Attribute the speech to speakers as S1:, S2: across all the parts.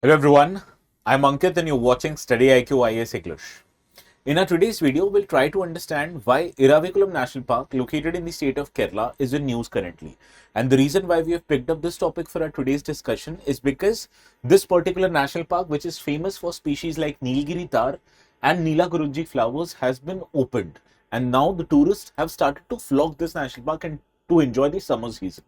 S1: Hello everyone, I'm Ankit and you're watching StudyIQ IAS English. In our today's video, we'll try to understand why Eravikulam National Park, located in the state of Kerala, is in news currently. And the reason why we have picked up this topic for our today's discussion is because this particular national park, which is famous for species like Nilgiri Tahr and Nilgiri flowers, has been opened. And now the tourists have started to flock this national park and to enjoy the summer season.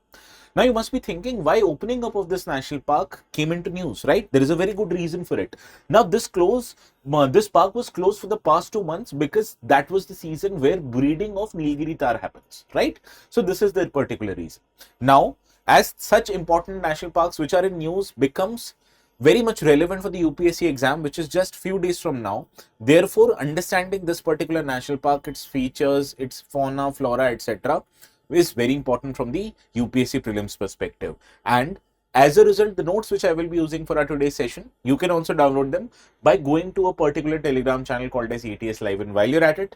S1: Now you must be thinking why opening up of this national park came into news, right? There is a very good reason for it. Now this park was closed for the past 2 months because that was the season where breeding of Nilgiri Tahr happens, right? So this is the particular reason. Now, as such important national parks which are in news becomes very much relevant for the UPSC exam, which is just few days from now. Therefore, understanding this particular national park, its features, its fauna, flora, etc., is very important from the UPSC prelims perspective. And as a result, the notes which I will be using for our today's session, you can also download them by going to a particular Telegram channel called as ATS Live. And while you're at it,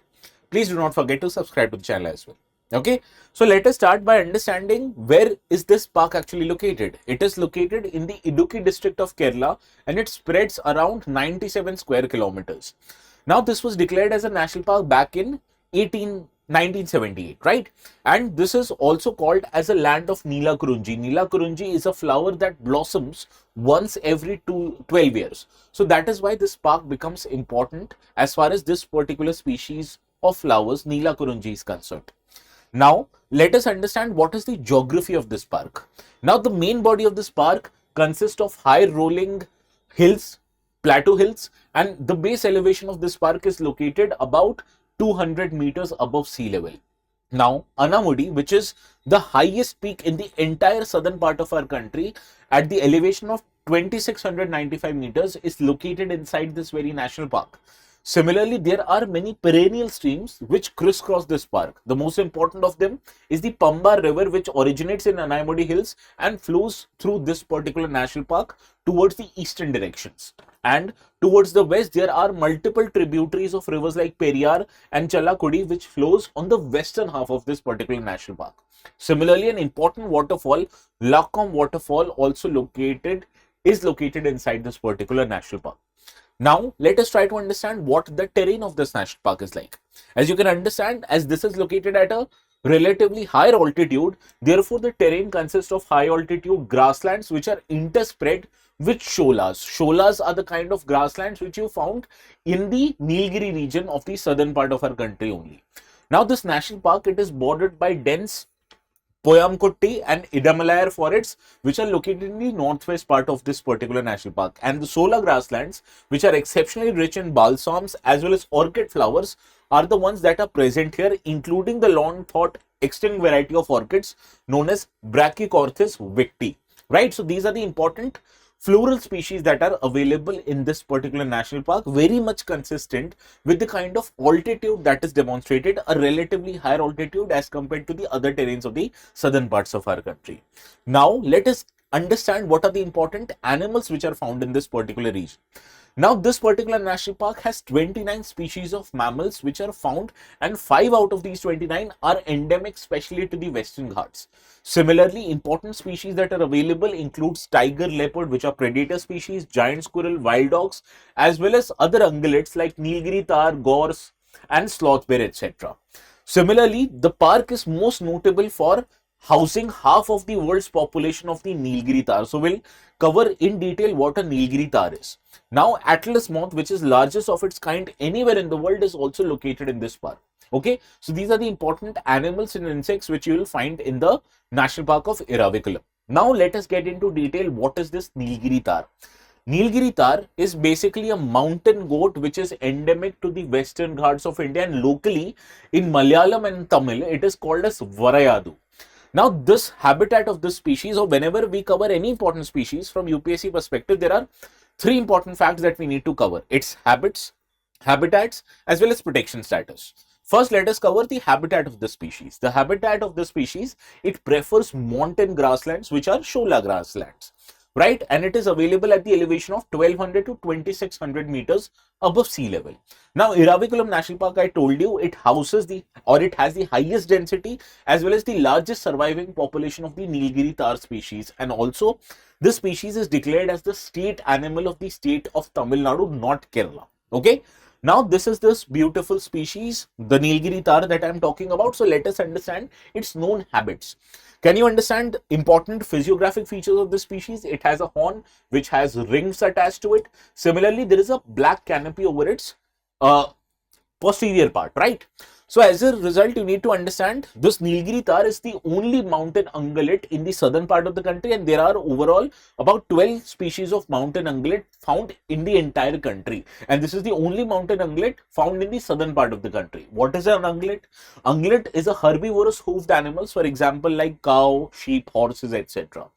S1: please do not forget to subscribe to the channel as well. Okay, so let us start by understanding where is this park actually located. It is located in the Idukki district of Kerala and it spreads around 97 square kilometers. Now, this was declared as a national park back in 1978, right? And this is also called as a land of Neela Kurunji. Neela Kurunji is a flower that blossoms once every 12 years. So that is why this park becomes important as far as this particular species of flowers, Neela Kurunji, is concerned. Now, let us understand what is the geography of this park. Now, the main body of this park consists of high rolling hills, plateau hills, and the base elevation of this park is located about 200 meters above sea level. Now, Anamudi, which is the highest peak in the entire southern part of our country, at the elevation of 2695 meters, is located inside this very national park. Similarly, there are many perennial streams which crisscross this park. The most important of them is the Pamba River, which originates in Anamudi Hills and flows through this particular national park towards the eastern directions. And towards the west, there are multiple tributaries of rivers like Periyar and Chalakudi, which flows on the western half of this particular national park. Similarly, an important waterfall, Lakom waterfall, is located inside this particular national park. Now, let us try to understand what the terrain of this national park is like. As you can understand, as this is located at a relatively higher altitude, therefore the terrain consists of high altitude grasslands which are interspread with sholas. Sholas are the kind of grasslands which you found in the Nilgiri region of the southern part of our country only. Now, this national park, it is bordered by dense Poyamkutti and Idamalayar forests, which are located in the northwest part of this particular national park. And the Sola grasslands, which are exceptionally rich in balsams as well as orchid flowers, are the ones that are present here, including the long thought extinct variety of orchids known as Brachycorthis victi. Right? So these are the important floral species that are available in this particular national park, very much consistent with the kind of altitude that is demonstrated, a relatively higher altitude as compared to the other terrains of the southern parts of our country. Now, let us understand what are the important animals which are found in this particular region. Now, this particular national park has 29 species of mammals which are found, and 5 out of these 29 are endemic, especially to the Western Ghats. Similarly, important species that are available includes tiger, leopard, which are predator species, giant squirrel, wild dogs, as well as other ungulates like Nilgiri Tahr, gores, and sloth bear, etc. Similarly, the park is most notable for housing half of the world's population of the Nilgiri Tahr. So we'll cover in detail what a Nilgiri Tahr is. Now, Atlas moth, which is largest of its kind anywhere in the world, is also located in this park. Okay, so these are the important animals and insects which you will find in the National Park of Eravikulam. Now, let us get into detail what is this Nilgiri Tahr. Nilgiri Tahr is basically a mountain goat which is endemic to the Western Ghats of India, and locally in Malayalam and Tamil it is called as Varayadu. Now, this habitat of this species, or whenever we cover any important species from UPSC perspective, there are 3 important facts that we need to cover: its habits, habitats, as well as protection status. First, let us cover the habitat of the species. The habitat of the species, it prefers mountain grasslands, which are shola grasslands. right? And it is available at the elevation of 1200 to 2600 meters above sea level. Now, Eravikulam National Park, I told you, it houses it has the highest density as well as the largest surviving population of the Nilgiri Tahr species, and also this species is declared as the state animal of the state of Tamil Nadu, not Kerala. Okay. Now, this is this beautiful species, the Nilgiri Tahr that I am talking about. So, let us understand its known habits. Can you understand important physiographic features of this species? It has a horn which has rings attached to it. Similarly, there is a black canopy over its posterior part, right? So as a result, you need to understand this Nilgiri Tahr is the only mountain ungulate in the southern part of the country, and there are overall about 12 species of mountain ungulate found in the entire country. And this is the only mountain ungulate found in the southern part of the country. What is an ungulate? Ungulate is a herbivorous hoofed animals, for example, like cow, sheep, horses, etc.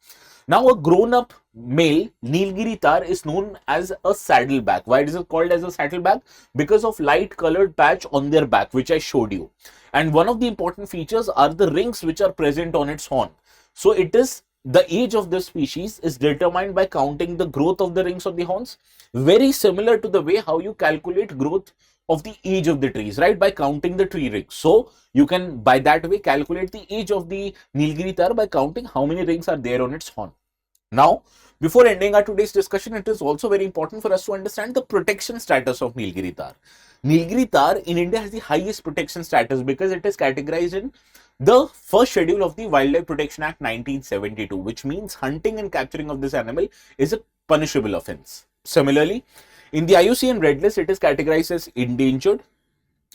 S1: Now, a grown-up male Nilgiri Tahr is known as a saddleback. Why is it called as a saddleback? Because of light colored patch on their back, which I showed you. And one of the important features are the rings which are present on its horn. So, it is the age of this species is determined by counting the growth of the rings of the horns, very similar to the way how you calculate growth of the age of the trees, right? By counting the tree rings. So, you can by that way calculate the age of the Nilgiri Tahr by counting how many rings are there on its horn. Now, before ending our today's discussion, it is also very important for us to understand the protection status of Nilgiri Tahr. Nilgiri Tahr in India has the highest protection status because it is categorized in the first schedule of the Wildlife Protection Act 1972, which means hunting and capturing of this animal is a punishable offense. Similarly, in the IUCN Red List, it is categorized as endangered,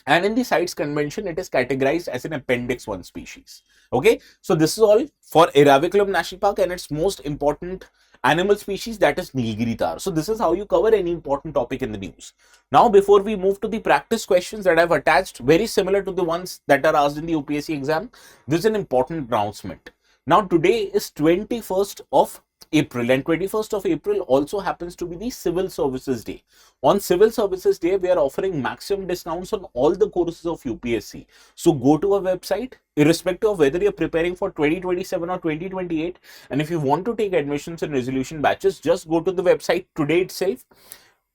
S1: and in the CITES Convention, it is categorized as an Appendix 1 species. Okay, so this is all for Eravikulam National Park and its most important animal species, that is Nilgiri Tahr. So this is how you cover any important topic in the news. Now, before we move to the practice questions that I've attached, very similar to the ones that are asked in the UPSC exam, this is an important announcement. Now, today is 21st of April, and 21st of April also happens to be the Civil Services Day. On Civil Services Day, we are offering maximum discounts on all the courses of UPSC. So go to our website, irrespective of whether you're preparing for 2027 or 2028, and if you want to take admissions and resolution batches, just go to the website today itself,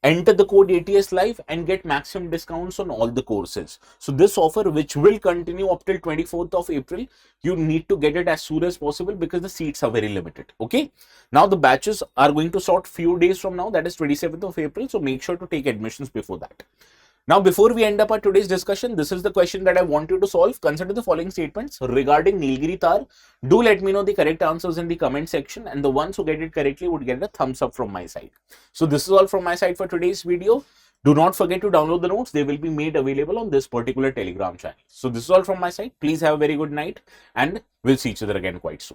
S1: enter the code ATS Live and get maximum discounts on all the courses. So this offer, which will continue up till 24th of April, you need to get it as soon as possible because the seats are very limited. Okay. Now the batches are going to start few days from now, that is 27th of April. So make sure to take admissions before that. Now, before we end up our today's discussion, this is the question that I want you to solve. Consider the following statements regarding Nilgiri Tahr. Do let me know the correct answers in the comment section, and the ones who get it correctly would get a thumbs up from my side. So this is all from my side for today's video. Do not forget to download the notes. They will be made available on this particular Telegram channel. So this is all from my side. Please have a very good night, and we'll see each other again quite soon.